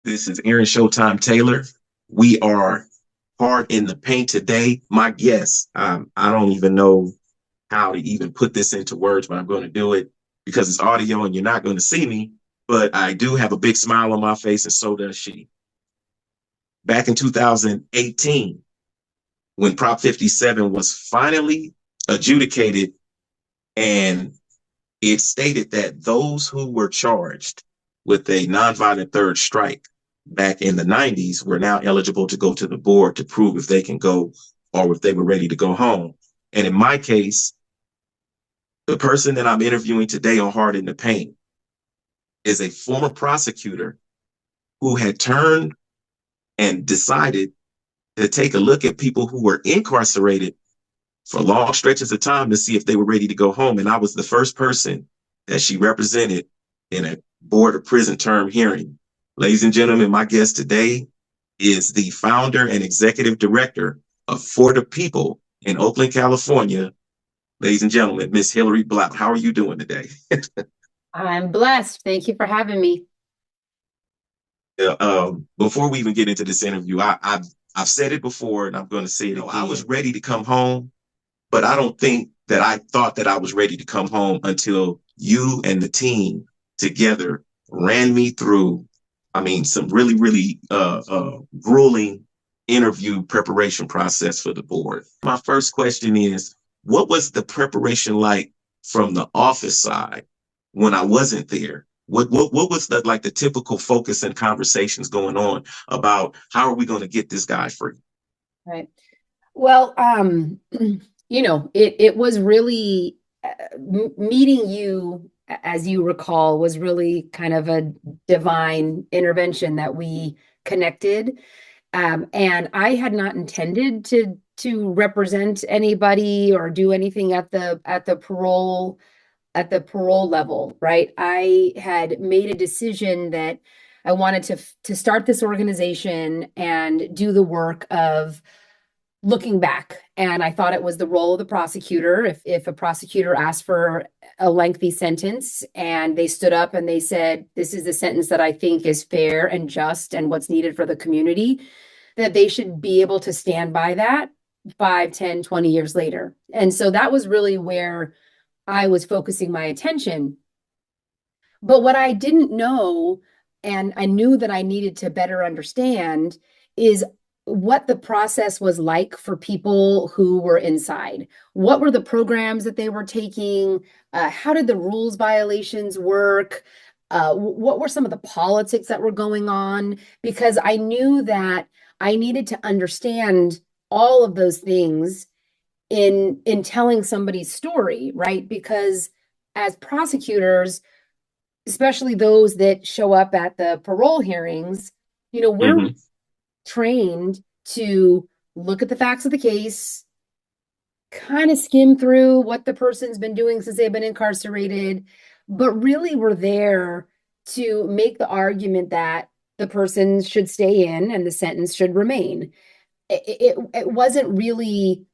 This is Aaron Showtime Taylor. We are hard in the paint today. My guest, I don't even know how to even put this into words, but I'm going to do it because it's audio and you're not going to see me. But I do have a big smile on my face, and so does she. Back in 2018, when Prop 57 was finally adjudicated, and it stated that those who were charged with a nonviolent third strike back in the 90s were now eligible to go to the board to prove if they can go or if they were ready to go home. And in my case, the person that I'm interviewing today on Hard in the Paint is a former prosecutor who had turned and decided to take a look at people who were incarcerated for long stretches of time to see if they were ready to go home. And I was the first person that she represented in a board of prison term hearing. Ladies and gentlemen, my guest today is the founder and executive director of For the People in Oakland, California. Ladies and gentlemen, Miss Hillary Blout. How are you doing today? I'm blessed. Thank you for having me. Before we even get into this interview, I've said it before and I'm going to say it again. I was ready to come home, but I don't think that I thought that I was ready to come home until you and the team together ran me through, some really grueling interview preparation process for the board. My first question is, what was the preparation like from the office side when I wasn't there? What was the typical focus and conversations going on about how are we going to get this guy free? Right. Well, it was really meeting you, as you recall, was really kind of a divine intervention that we connected. And I had not intended to represent anybody or do anything at the parole level, right? I had made a decision that I wanted to start this organization and do the work of looking back. And I thought it was the role of the prosecutor. If a prosecutor asked for a lengthy sentence and they stood up and they said, this is the sentence that I think is fair and just and what's needed for the community, that they should be able to stand by that 5, 10, 20 years later. And so that was really where I was focusing my attention. But what I didn't know, and I knew that I needed to better understand, is what the process was like for people who were inside. What were the programs that they were taking? How did the rules violations work? What were some of the politics that were going on? Because I knew that I needed to understand all of those things in telling somebody's story, right? Because as prosecutors, especially those that show up at the parole hearings, we're Mm-hmm. trained to look at the facts of the case, kind of skim through what the person's been doing since they've been incarcerated, but really we're there to make the argument that the person should stay in and the sentence should remain. It wasn't really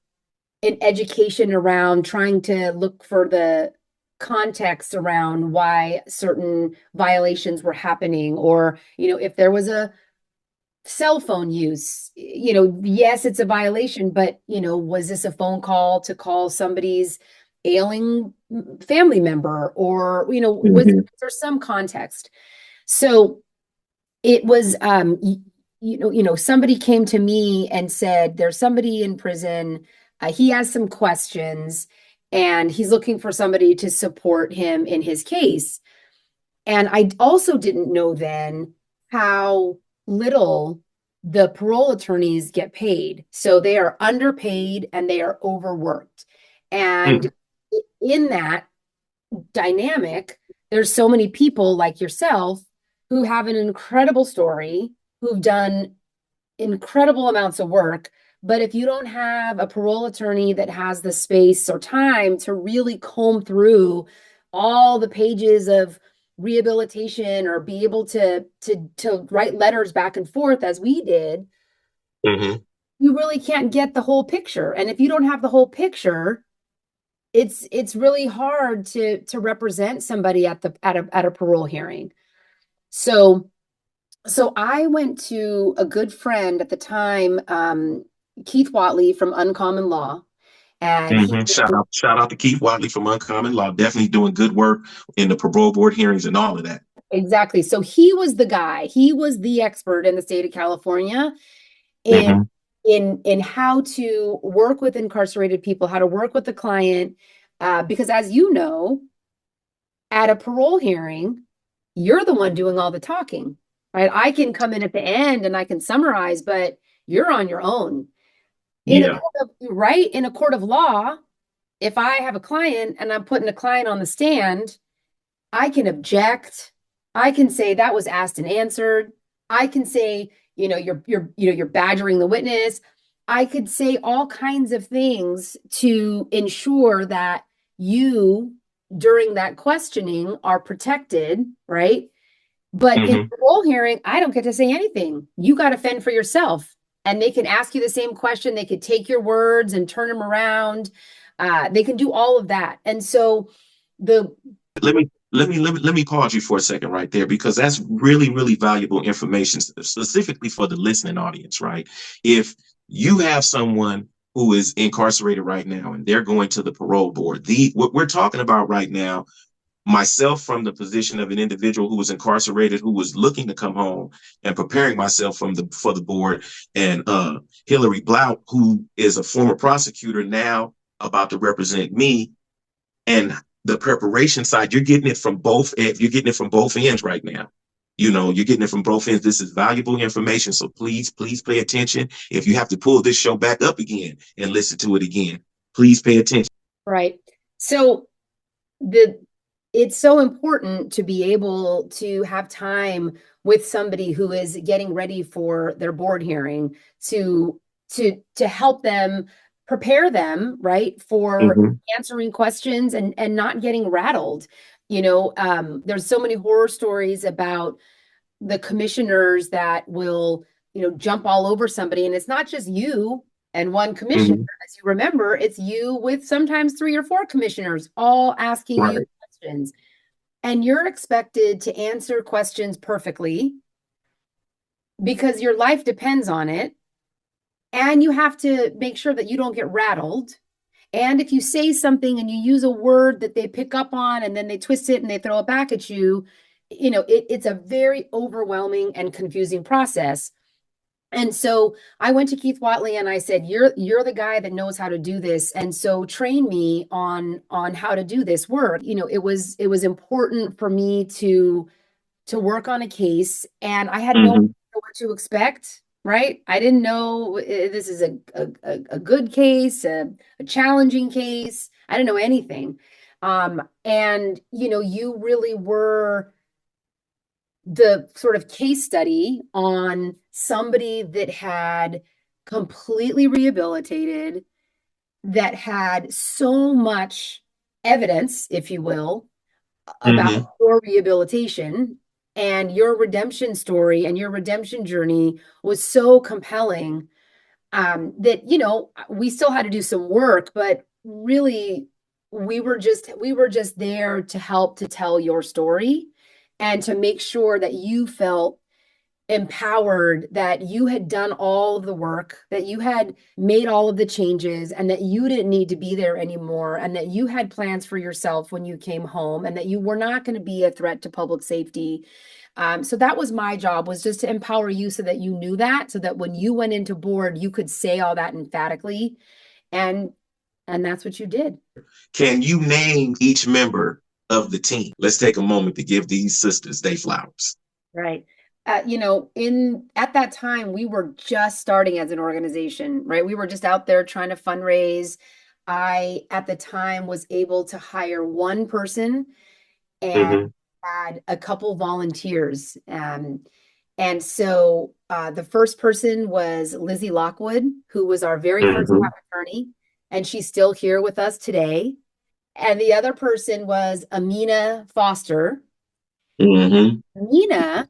an education around trying to look for the context around why certain violations were happening, or if there was a cell phone use, yes, it's a violation, but was this a phone call to call somebody's ailing family member, or was Mm-hmm. there some context? So it was somebody came to me and said there's somebody in prison, he has some questions and he's looking for somebody to support him in his case. And I also didn't know then how little the parole attorneys get paid. So they are underpaid and they are overworked. And in that dynamic, there's so many people like yourself who have an incredible story, who've done incredible amounts of work. But if you don't have a parole attorney that has the space or time to really comb through all the pages of rehabilitation or be able to write letters back and forth as we did, Mm-hmm. you really can't get the whole picture. And if you don't have the whole picture, it's really hard to represent somebody at a parole hearing. So So I went to a good friend at the time, Keith Watley from Uncommon Law, and he Shout out to Keith Watley from Uncommon Law. Definitely doing good work in the parole board hearings and all of that. exactly. So he was the guy. He was the expert in the state of California in Mm-hmm. in how to work with incarcerated people, how to work with the client, because as you know, at a parole hearing, you're the one doing all the talking, right? I can come in at the end and I can summarize, but you're on your own. In a Yeah. court of, right? In a court of law, if I have a client and I'm putting a client on the stand, I can object. I can say that was asked and answered. I can say, you're badgering the witness. I could say all kinds of things to ensure that you during that questioning are protected, right? But in a Mm-hmm. parole hearing, I don't get to say anything. You got to fend for yourself. And they can ask you the same question. They could take your words and turn them around. They can do all of that. And so the Let me pause you for a second right there because that's really, really valuable information, specifically for the listening audience, right? If you have someone who is incarcerated right now and they're going to the parole board, the what we're talking about right now, myself from the position of an individual who was incarcerated, who was looking to come home, and preparing myself from the for the board, and Hillary Blout, who is a former prosecutor now about to represent me, and the preparation side, you're getting it from both. You're getting it from both ends right now. You're getting it from both ends. This is valuable information. So please pay attention. If you have to pull this show back up again and listen to it again, please pay attention. right. So the it's so important to be able to have time with somebody who is getting ready for their board hearing to help them prepare them right for Mm-hmm. answering questions and not getting rattled. There's so many horror stories about the commissioners that will, jump all over somebody. And it's not just you and one commissioner. Mm-hmm. As you remember, it's you with sometimes three or four commissioners all asking you Right. questions. And you're expected to answer questions perfectly because your life depends on it. And you have to make sure that you don't get rattled. And if you say something and you use a word that they pick up on and then they twist it and they throw it back at you, it's a very overwhelming and confusing process. And so I went to Keith Watley and I said, "You're the guy that knows how to do this, and so train me on how to do this work." It was important for me to work on a case, and I had no idea Mm-hmm. what to expect, right? I didn't know this is a good case, a challenging case. I didn't know anything. And you really were the sort of case study on somebody that had completely rehabilitated, that had so much evidence, if you will, about Mm-hmm. your rehabilitation, and your redemption story and your redemption journey was so compelling, that we still had to do some work, but really we were just there to help to tell your story and to make sure that you felt empowered, that you had done all of the work, that you had made all of the changes, and that you didn't need to be there anymore, and that you had plans for yourself when you came home, and that you were not going to be a threat to public safety. So that was my job, was just to empower you so that you knew that, so that when you went into board, you could say all that emphatically. And and that's what you did. Can you name each member of the team? Let's take a moment to give these sisters their flowers. Right. In at that time, we were just starting as an organization, right? We were just out there trying to fundraise. I, at the time, was able to hire one person and Mm-hmm. had a couple volunteers. And so the first person was Lizzie Lockwood, who was our very first Mm-hmm. top attorney, and she's still here with us today. And the other person was Amina Foster. Mm-hmm. Amina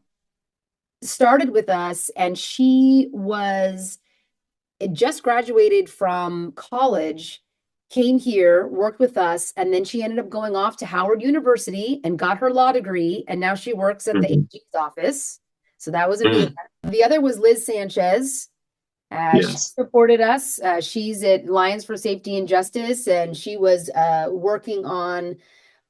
started with us, and she was just graduated from college, came here, worked with us, and then she ended up going off to Howard University and got her law degree, and now she works at the Mm-hmm. AG's office. So that was a really, Mm, the other was Liz Sanchez. She yes. supported us. She's at Lions for Safety and Justice, and she was working on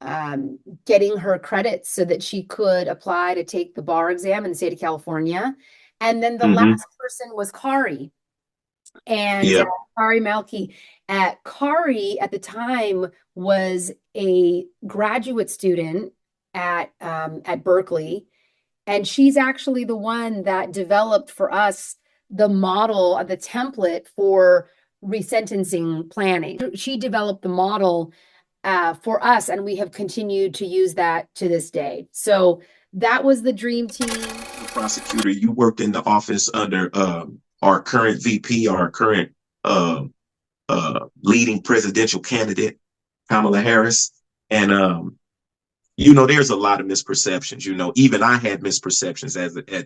um, getting her credits so that she could apply to take the bar exam in the state of California. And then the Hmm. last person was Kari, and Yeah. Kari Malki. Kari at the time was a graduate student at Berkeley, and she's actually the one that developed for us the model, the template for resentencing planning. She developed the model for us, and we have continued to use that to this day. So that was the dream team. Prosecutor, you worked in the office under our current VP, our current leading presidential candidate, Kamala Harris. And there's a lot of misperceptions. Even I had misperceptions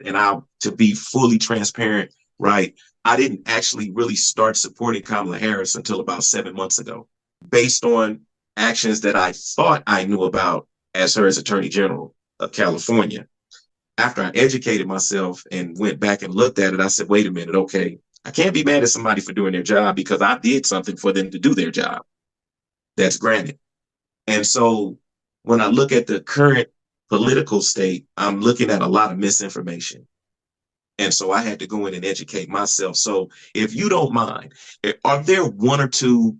and I, to be fully transparent, right? I didn't actually really start supporting Kamala Harris until about 7 months ago, based on actions that I thought I knew about as her as Attorney General of California. After I educated myself and went back and looked at it, I said, wait a minute, okay, I can't be mad at somebody for doing their job because I did something for them to do their job. That's granted. And so when I look at the current political state, I'm looking at a lot of misinformation. And so I had to go in and educate myself. So if you don't mind, are there one or two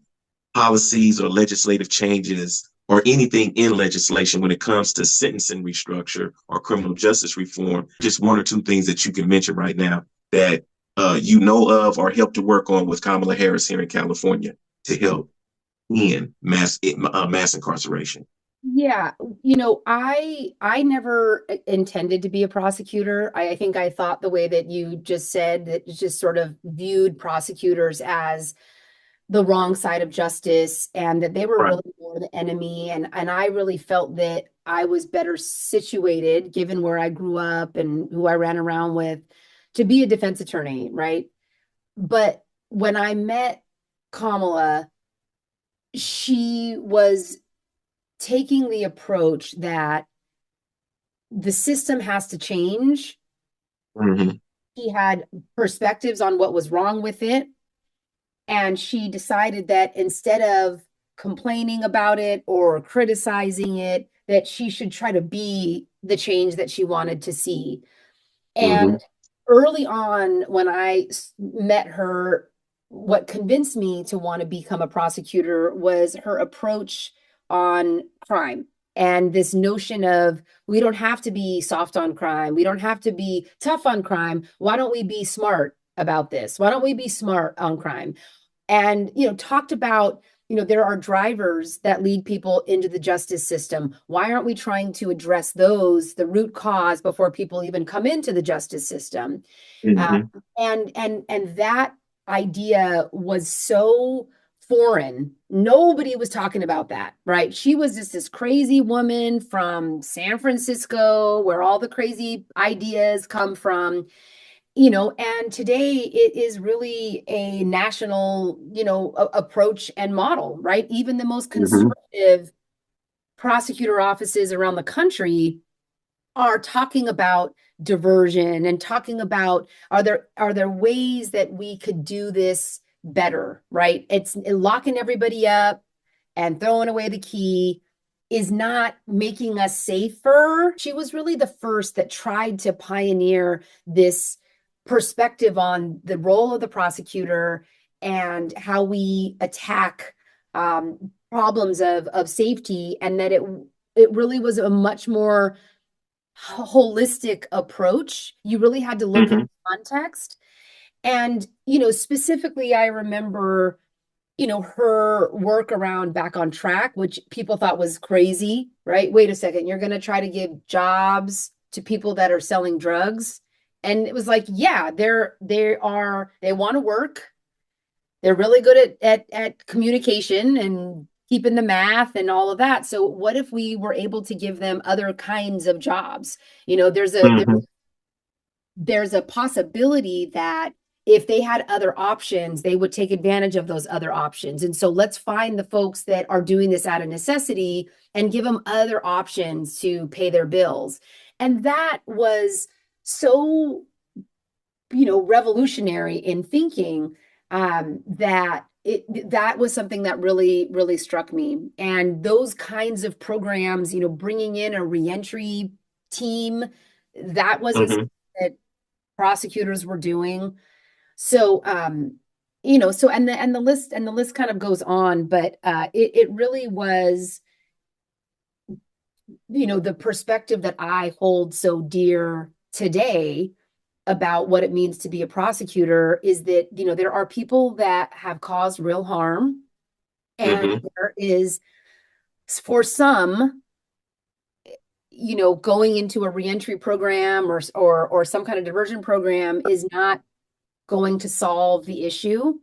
policies or legislative changes or anything in legislation when it comes to sentencing restructure or criminal justice reform? Just one or two things that you can mention right now that you know of or help to work on with Kamala Harris here in California to help in mass incarceration. Yeah, I never intended to be a prosecutor. I think I thought the way that you just said that just sort of viewed prosecutors as the wrong side of justice and that they were Right. really more the enemy. And I really felt that I was better situated, given where I grew up and who I ran around with, to be a defense attorney, right? But when I met Kamala, she was taking the approach that the system has to change. Mm-hmm. She had perspectives on what was wrong with it. And she decided that instead of complaining about it or criticizing it, that she should try to be the change that she wanted to see. Mm-hmm. And early on, when I met her, what convinced me to want to become a prosecutor was her approach on crime and this notion of we don't have to be soft on crime. We don't have to be tough on crime. Why don't we be smart about this? Why don't we be smart on crime? And talked about there are drivers that lead people into the justice system. Why aren't we trying to address those, the root cause, before people even come into the justice system? uh, Mm-hmm. and that idea was so foreign. Nobody was talking about that, right? She was just this crazy woman from San Francisco where all the crazy ideas come from. And today it is really a national, approach and model, right? Even the most Mm-hmm. conservative prosecutor offices around the country are talking about diversion and talking about are there ways that we could do this better, right? It's locking everybody up and throwing away the key is not making us safer. She was really the first that tried to pioneer this perspective on the role of the prosecutor and how we attack problems of safety, and that it really was a much more holistic approach. You really had to look in Mm-hmm. context. And, specifically, I remember her work around Back on Track, which people thought was crazy, right? Wait a second, you're going to try to give jobs to people that are selling drugs? And it was like, yeah, they want to work. They're really good at communication and keeping the math and all of that. So what if we were able to give them other kinds of jobs? Mm-hmm. There's a possibility that if they had other options, they would take advantage of those other options. And so let's find the folks that are doing this out of necessity and give them other options to pay their bills. And that was so, revolutionary in thinking, that was something that really, really struck me. And those kinds of programs, bringing in a reentry team, that wasn't something Hmm. that prosecutors were doing. So, and the list kind of goes on, but it really was, the perspective that I hold so dear today about what it means to be a prosecutor is that, there are people that have caused real harm, and Hmm. there is, for some, going into a reentry program or some kind of diversion program is not going to solve the issue.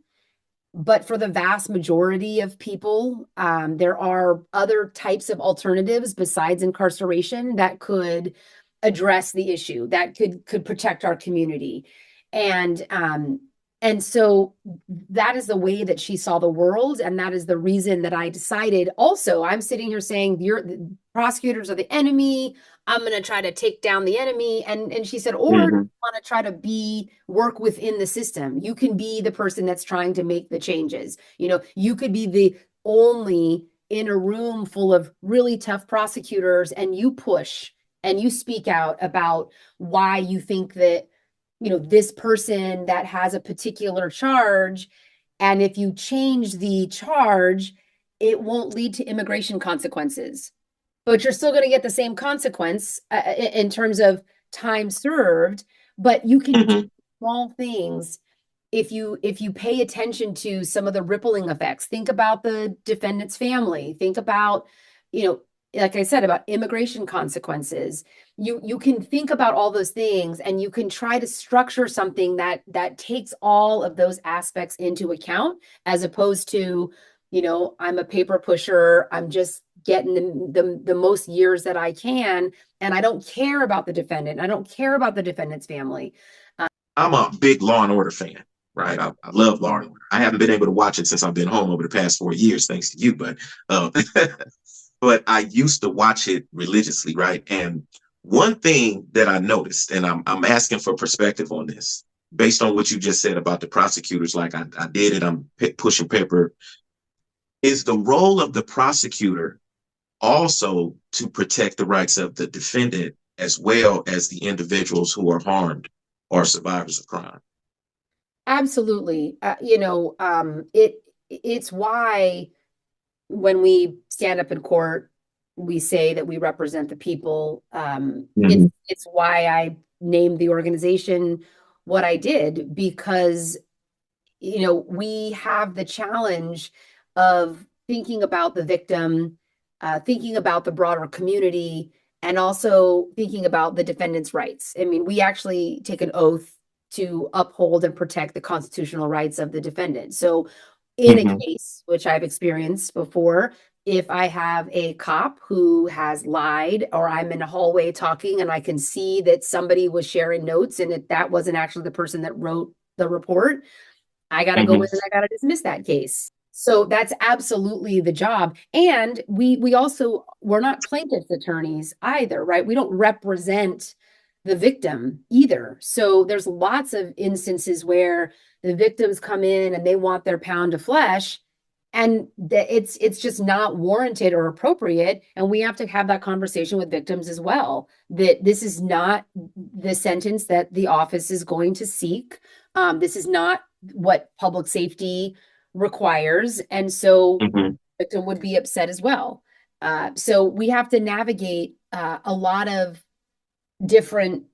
But for the vast majority of people, there are other types of alternatives besides incarceration that could address the issue, that could protect our community. And so that is the way that she saw the world, and that is the reason that I decided. Also, I'm sitting here saying the prosecutors are the enemy. I'm going to try to take down the enemy. And she said, or Hmm. want to try to work within the system. You can be the person that's trying to make the changes. You could be the only in a room full of really tough prosecutors, and you push and you speak out about why you think that, this person that has a particular charge, and if you change the charge, it won't lead to immigration consequences, but you're still going to get the same consequence in terms of time served. But you can do Hmm. small things if you pay attention to some of the rippling effects. Think about the defendant's family. Think about, you know, like I said, about immigration consequences. You can think about all those things, and you can try to structure something that takes all of those aspects into account, as opposed to, I'm a paper pusher. I'm just getting the most years that I can, and I don't care about the defendant. I don't care about the defendant's family. I'm a big Law and Order fan, right? I love Law and Order. I haven't been able to watch it since I've been home over the past 4 years, thanks to you. Uh, but I used to watch it religiously, right? And one thing that I noticed, and I'm asking for perspective on this, based on what you just said about the prosecutors, like I did it, I'm pushing paper, is the role of the prosecutor also to protect the rights of the defendant as well as the individuals who are harmed or survivors of crime. Absolutely. It's why when we stand up in court, we say that we represent the people. It's Mhm. it's why I named the organization what I did, because we have the challenge of thinking about the victim, thinking about the broader community, and also thinking about the defendant's rights. I mean, we actually take an oath to uphold and protect the constitutional rights of the defendant. So, in a Mhm. case, which I've experienced before, if I have a cop who has lied, or I'm in a hallway talking and I can see that somebody was sharing notes and that wasn't actually the person that wrote the report, I got to go Mhm. in and I got to dismiss that case. So that's absolutely the job. And we're not plaintiff's attorneys either, right? We don't represent the victim either. So there's lots of instances where the victims come in and they want their pound of flesh, and it's just not warranted or appropriate, and we have to have that conversation with victims as well, that this is not the sentence that the office is going to seek. This is not what public safety requires. And so Mhm. victim would be upset as well. So we have to navigate a lot of different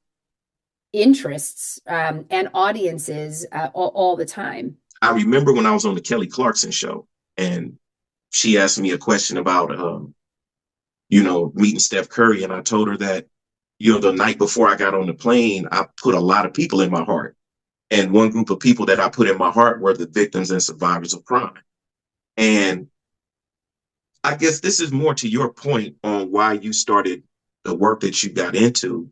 interests, and audiences, all the time. I remember when I was on the Kelly Clarkson show, and she asked me a question about, meeting Steph Curry, and I told her that, the night before I got on the plane, I put a lot of people in my heart, and one group of people that I put in my heart were the victims and survivors of crime. And I guess this is more to your point on why you started the work that you got into.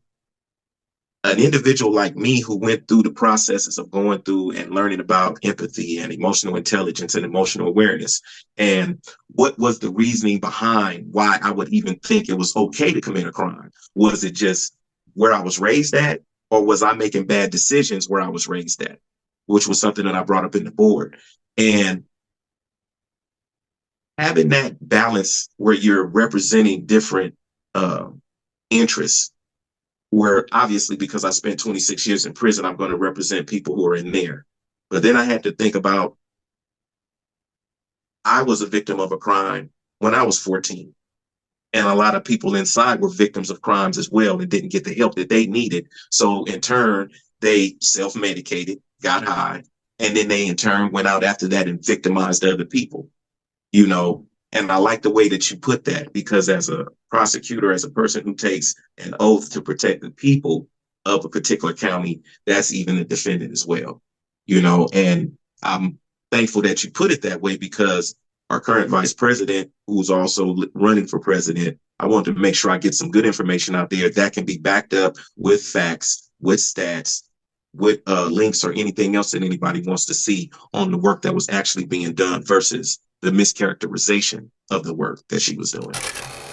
An individual like me who went through the processes of going through and learning about empathy and emotional intelligence and emotional awareness, and what was the reasoning behind why I would even think it was okay to commit a crime? Was it just where I was raised at? or was I making bad decisions where I was raised at, which was something that I brought up in the board. And having that balance where you're representing different uh, interests, where obviously because I spent 26 years in prison, I'm going to represent people who are in there. But then I had to think about I was a victim of a crime when I was 14. And a lot of people inside were victims of crimes as well and didn't get the help that they needed. So in turn, they self-medicated, got high, and then they in turn went out after that and victimized other people, you know. And I like the way that you put that because as a prosecutor, as a person who takes an oath to protect the people of a particular county, that's even a defendant as well, you know. And I'm thankful that you put it that way because our current vice president, who's also running for president, I want to make sure I get some good information out there that can be backed up with facts, with stats, with links or anything else that anybody wants to see on the work that was actually being done versus the mischaracterization of the work that she was doing.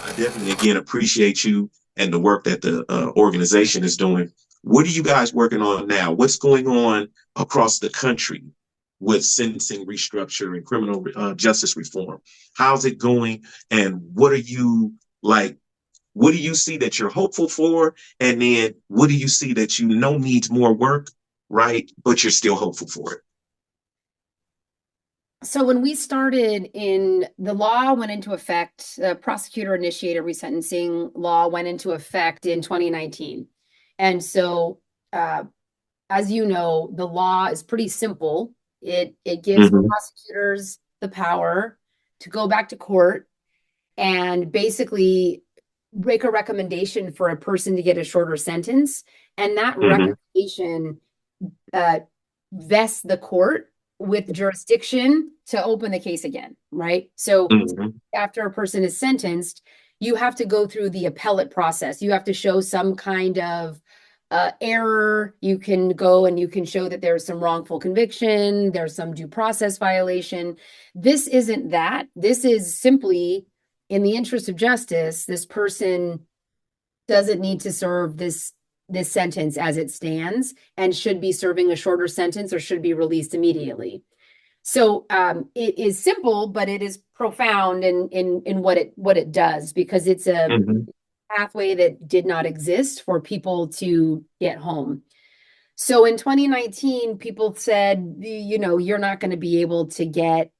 I definitely, again, appreciate you and the work that the organization is doing. What are you guys working on now? What's going on across the country with sentencing restructure and criminal justice reform? How's it going? And what are you like? What do you see that you're hopeful for? And then what do you see that you know needs more work, right? But you're still hopeful for it. So when we started in the law went into effect, prosecutor initiated resentencing law went into effect in 2019. And so as you know, the law is pretty simple. It gives Mm-hmm. prosecutors the power to go back to court and basically make a recommendation for a person to get a shorter sentence. And that Mm-hmm. recommendation uh, vests the court with jurisdiction to open the case again, right? So Mm-hmm. after a person is sentenced, you have to go through the appellate process. You have to show some kind of error. You can go and you can show that there's some wrongful conviction, there's some due process violation. This isn't that. This is simply in the interest of justice. This person doesn't need to serve this sentence as it stands and should be serving a shorter sentence or should be released immediately. So it is simple, but it is profound in what it does because it's a Mm-hmm. pathway that did not exist for people to get home. So in 2019, people said, you know, you're not going to be able to get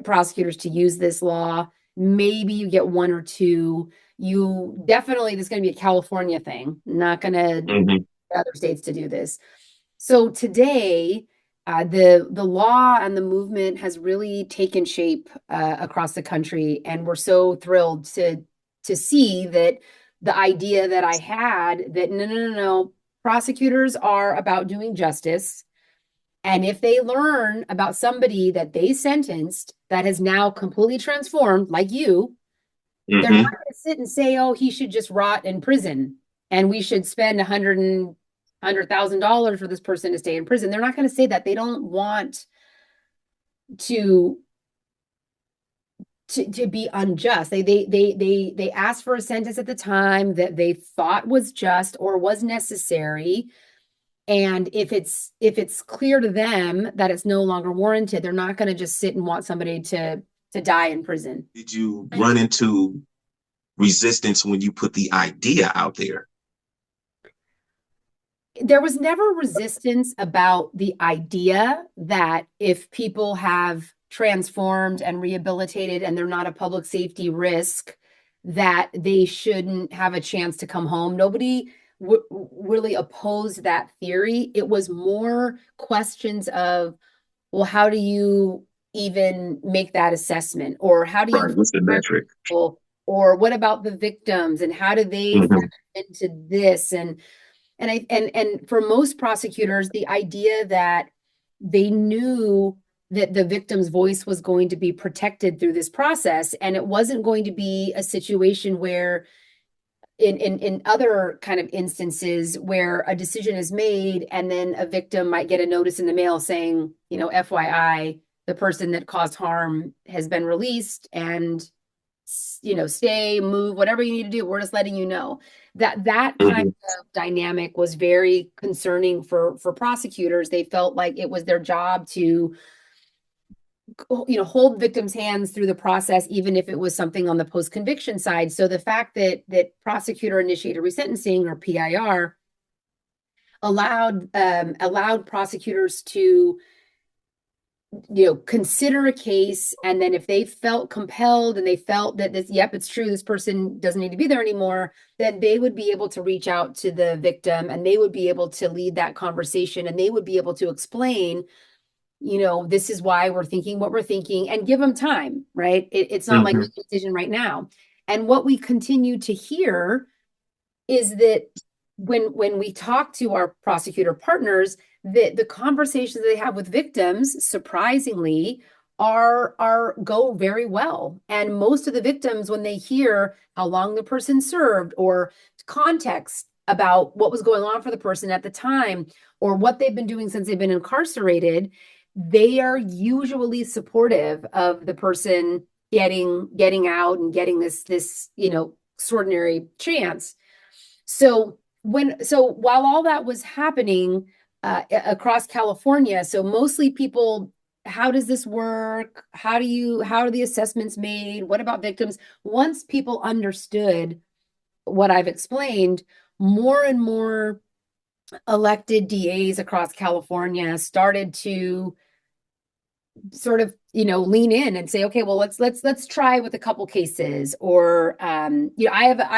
prosecutors to use this law. Maybe you get one or two. You definitely, this is going to be a California thing, not going to Mm-hmm. other states to do this. So today, the law and the movement has really taken shape across the country, and we're so thrilled to see that the idea that I had that no, prosecutors are about doing justice, and if they learn about somebody that they sentenced that has now completely transformed, like you, they're not Mm-hmm. going to sit and say, "Oh, he should just rot in prison, and we should spend $100,000 for this person to stay in prison." They're not going to say that. They don't want to to be unjust. They asked for a sentence at the time that they thought was just or was necessary. And if it's clear to them that it's no longer warranted, they're not going to just sit and want somebody to die in prison. Did you run into resistance when you put the idea out there? There was never resistance about the idea that if people have transformed and rehabilitated and they're not a public safety risk, that they shouldn't have a chance to come home. Nobody really opposed that theory. It was more questions of, well, how do you even make that assessment? Or how do you Right. What's the metric? or what about the victims and how do they Mm-hmm. factor into this? And for most prosecutors, the idea that they knew that the victim's voice was going to be protected through this process, and it wasn't going to be a situation where in other kind of instances where a decision is made and then a victim might get a notice in the mail saying, you know, FYI, the person that caused harm has been released and stay, move, whatever you need to do. We're just letting you know. That kind Mhm. of dynamic was very concerning for prosecutors. They felt like it was their job to hold victims' hands through the process, even if it was something on the post-conviction side. So the fact that prosecutor initiated resentencing, or PIR, allowed prosecutors to consider a case, and then if they felt compelled and they felt that yep, it's true, this person doesn't need to be there anymore, then they would be able to reach out to the victim, and they would be able to lead that conversation, and they would be able to explain, this is why we're thinking what we're thinking, and give them time, right? It's not like Mhm. make a decision right now. And what we continue to hear is that when we talk to our prosecutor partners, that the conversations they have with victims, surprisingly, are go very well. And most of the victims, when they hear how long the person served, or context about what was going on for the person at the time, or what they've been doing since they've been incarcerated, they are usually supportive of the person getting out and getting this extraordinary chance. So while all that was happening across California, so mostly people, how does this work? How are the assessments made? What about victims? Once people understood what I've explained, more and more elected DAs across California started to sort of lean in and say, okay, well, let's try with a couple cases. Or I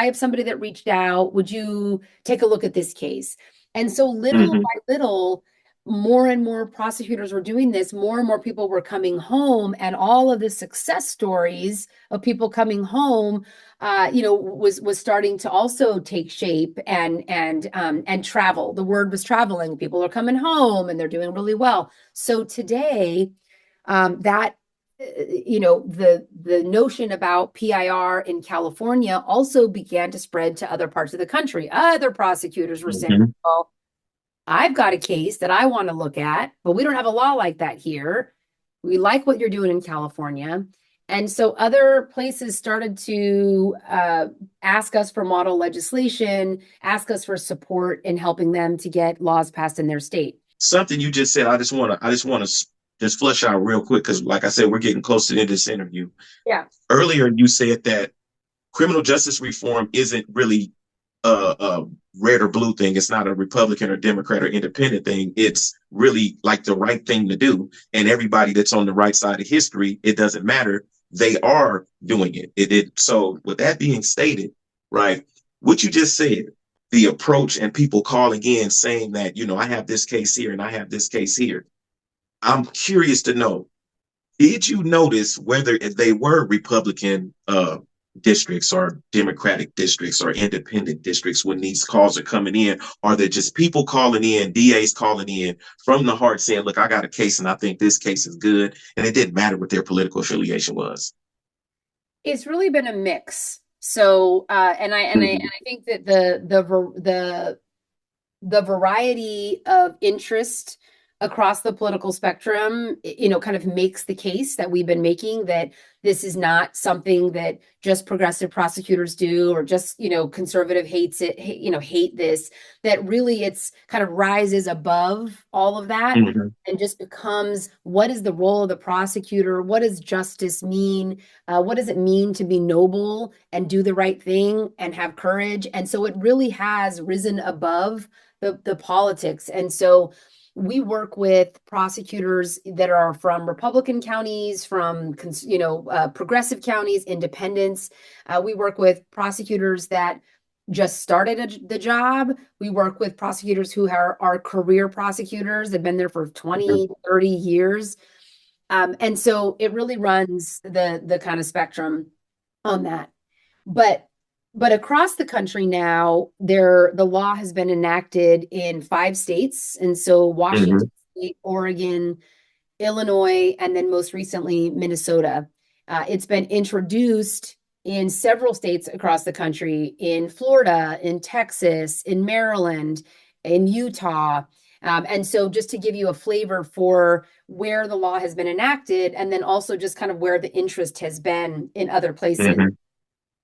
have somebody that reached out, would you take a look at this case? And so little Mhm. by little, more and more prosecutors were doing this, more and more people were coming home, and all of the success stories of people coming home was starting to also take shape, and travel. The word was traveling. People are coming home and they're doing really well. So today, that the notion about PIR in California also began to spread to other parts of the country. Other prosecutors were saying, Mhm. well, I've got a case that I want to look at, but we don't have a law like that here. We like what you're doing in California. And so other places started to ask us for model legislation, ask us for support in helping them to get laws passed in their state. Something you just said, I just want to just flush out real quick because, like I said, we're getting close to the end of this interview. Yeah. Earlier, you said that criminal justice reform isn't really a red or blue thing. It's not a Republican or Democrat or independent thing. It's really like the right thing to do. And everybody that's on the right side of history, it doesn't matter. They are doing it. So with that being stated, right, what you just said, the approach and people calling in saying that, I have this case here and I have this case here. I'm curious to know, did you notice whether they were Republican districts or Democratic districts or independent districts when these calls are coming in? Are there just people calling in, DAs calling in from the heart saying, look, I got a case and I think this case is good. And it didn't matter what their political affiliation was. It's really been a mix. So, and I think that the variety of interest across the political spectrum, kind of makes the case that we've been making, that this is not something that just progressive prosecutors do, or just, conservative hates it, hate this, that really it's kind of rises above all of that, Mm-hmm. and just becomes, what is the role of the prosecutor? What does justice mean? What does it mean to be noble and do the right thing and have courage? And so it really has risen above the politics. And so we work with prosecutors that are from Republican counties, from progressive counties, independents. We work with prosecutors that just started the job. We work with prosecutors who are career prosecutors. They've been there for 20, 30 years. And so it really runs the kind of spectrum on that. But but across the country now, the law has been enacted in 5 states. And so Mm-hmm. Washington State, Oregon, Illinois, and then most recently Minnesota. It's been introduced in several states across the country, in Florida, in Texas, in Maryland, in Utah. And so just to give you a flavor for where the law has been enacted, and then also just kind of where the interest has been in other places. Hmm.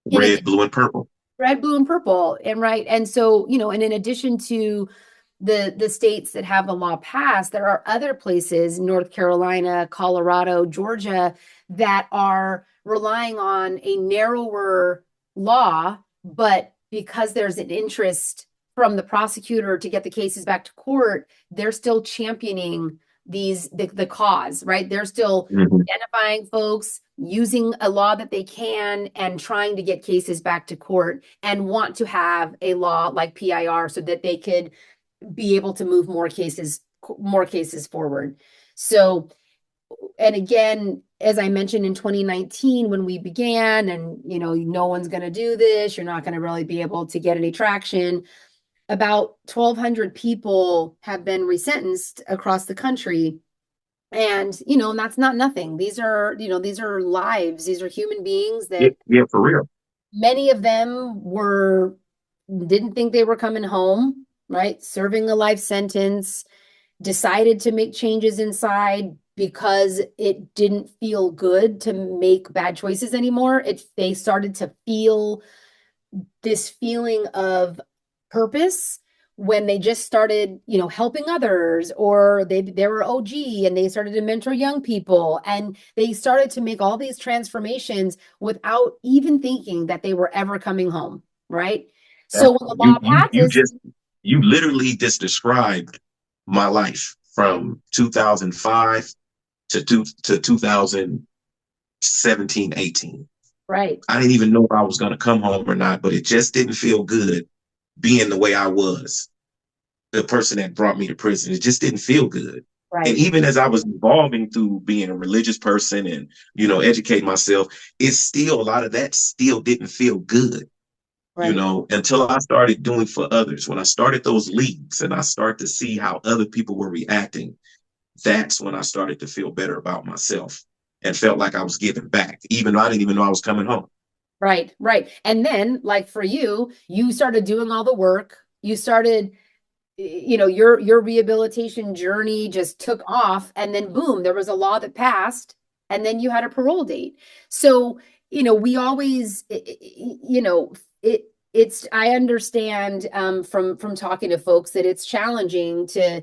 In Red, blue, and purple. red, blue, and purple. And right. And so, and in addition to the states that have the law passed, there are other places, North Carolina, Colorado, Georgia, that are relying on a narrower law, but because there's an interest from the prosecutor to get the cases back to court, they're still championing the cause, right? They're still Hmm. identifying folks, using a law that they can, and trying to get cases back to court, and want to have a law like PIR so that they could be able to move more cases forward. So, and again, as I mentioned in 2019 when we began, and no one's going to do this, you're not going to really be able to get any traction. About 1,200 people have been resentenced across the country. And that's not nothing. These are lives. These are human beings Yeah, that yeah, for real. many of them didn't think they were coming home, right? Serving a life sentence, decided to make changes inside because it didn't feel good to make bad choices anymore. They started to feel this feeling of purpose when they just started, helping others, or they were OG and they started to mentor young people, and they started to make all these transformations without even thinking that they were ever coming home, right? So That's when the you law you you passes, just you literally just described my life from 2005 to 2017, 18. right, I didn't even know if I was going to come home or not, but it just didn't feel good being the way I was, the person that brought me to prison. It just didn't feel good. And right, even as I was evolving through being a religious person and, educate myself, it's still a lot of that still didn't feel good, right, until I started doing for others. When I started those leagues and I started to see how other people were reacting, that's when I started to feel better about myself and felt like I was giving back, even though I didn't even know I was coming home. right. And then, like for you, you started doing all the work. You started, your rehabilitation journey just took off, and then boom, there was a law that passed, and then you had a parole date. So, we always, it's I understand, from talking to folks, that it's challenging to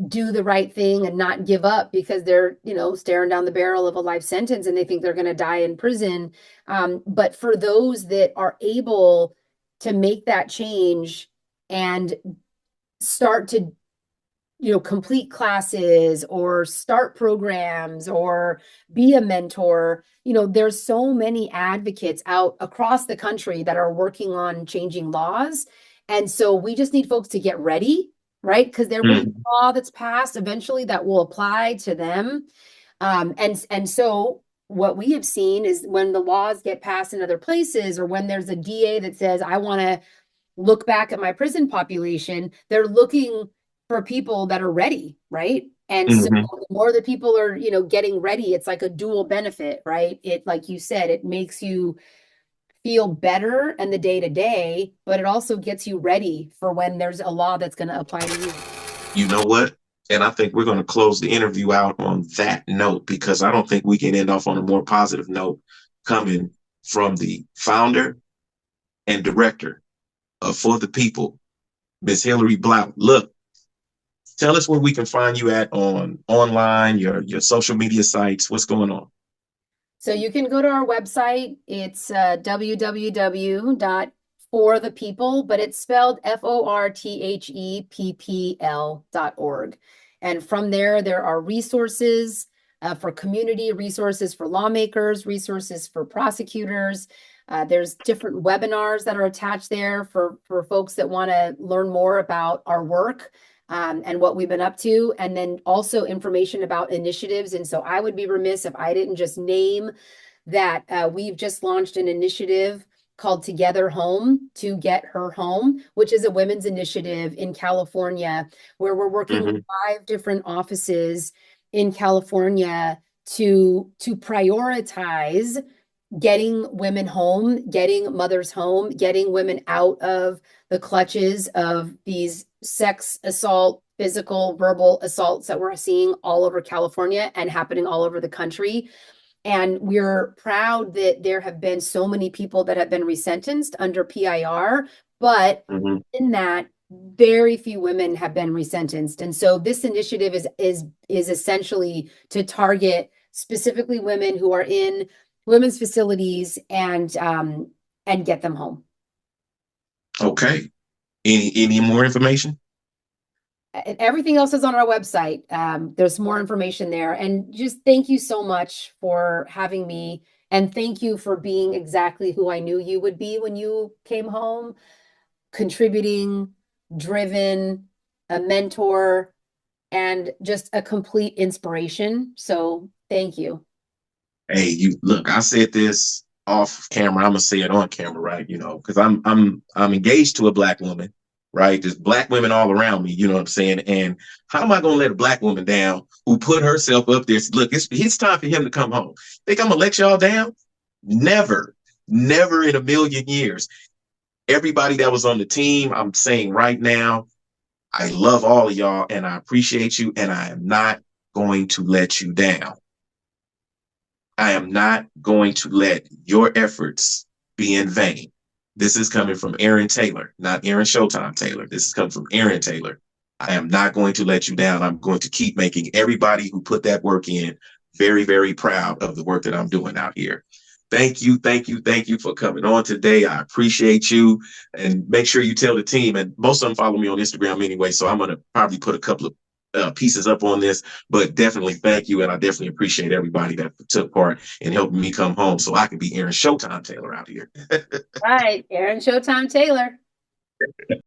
do the right thing and not give up because they're, staring down the barrel of a life sentence and they think they're going to die in prison. But for those that are able to make that change and start to, complete classes or start programs or be a mentor, there's so many advocates out across the country that are working on changing laws. And so we just need folks to get ready, right? Because there will be Mm-hmm. a law that's passed eventually that will apply to them. And so what we have seen is when the laws get passed in other places, or when there's a DA that says, I want to look back at my prison population, they're looking for people that are ready, right? And so Mm-hmm. the more that people are, getting ready, it's like a dual benefit, right? It, like you said, it makes you feel better in the day to day, but it also gets you ready for when there's a law that's going to apply to you. You know what? And I think we're going to close the interview out on that note because I don't think we can end off on a more positive note coming from the founder and director of For the People, Miss Hillary Blout. Look, tell us where we can find you at on online, your social media sites. What's going on? So you can go to our website. It's www.forthepeople, but it's spelled forthepeppl.org. And from there are resources for community, resources for lawmakers, resources for prosecutors. There's different webinars that are attached there for folks that want to learn more about our work, and what we've been up to, and then also information about initiatives. And so I would be remiss if I didn't just name that we've just launched an initiative called Together Home to Get Her Home, which is a women's initiative in California, where we're working with Mm-hmm. 5 different offices in California to prioritize getting women home, getting mothers home, getting women out of the clutches of these sex assault physical, verbal assaults that we're seeing all over California and happening all over the country. And we're proud that there have been so many people that have been resentenced under PIR, but Mhm. in that, very few women have been resentenced. And so this initiative is essentially to target specifically women who are in women's facilities and get them home. Okay. Any more information? Everything else is on our website. There's more information there. And just thank you so much for having me. And thank you for being exactly who I knew you would be when you came home, contributing, driven, a mentor, and just a complete inspiration. So thank you. Hey, you look, I said this off camera. I'm gonna say it on camera, right? Because I'm engaged to a black woman, right? There's black women all around me, you know what I'm saying? And how am I gonna let a black woman down who put herself up there? Look, it's time for him to come home. Think I'm gonna let y'all down? Never, never in a million years. Everybody that was on the team, I'm saying right now, I love all of y'all and I appreciate you, and I am not going to let you down. I am not going to let your efforts be in vain. This is coming from Aaron Taylor, not Aaron Showtime Taylor. This is coming from Aaron Taylor. I am not going to let you down. I'm going to keep making everybody who put that work in very, very proud of the work that I'm doing out here. Thank you, thank you, thank you for coming on today. I appreciate you. And make sure you tell the team, and most of them follow me on Instagram anyway, so I'm going to probably put a couple of pieces up on this, but definitely thank you. And I definitely appreciate everybody that took part in helping me come home so I can be Aaron Showtime Taylor out here. Right, Aaron Showtime Taylor.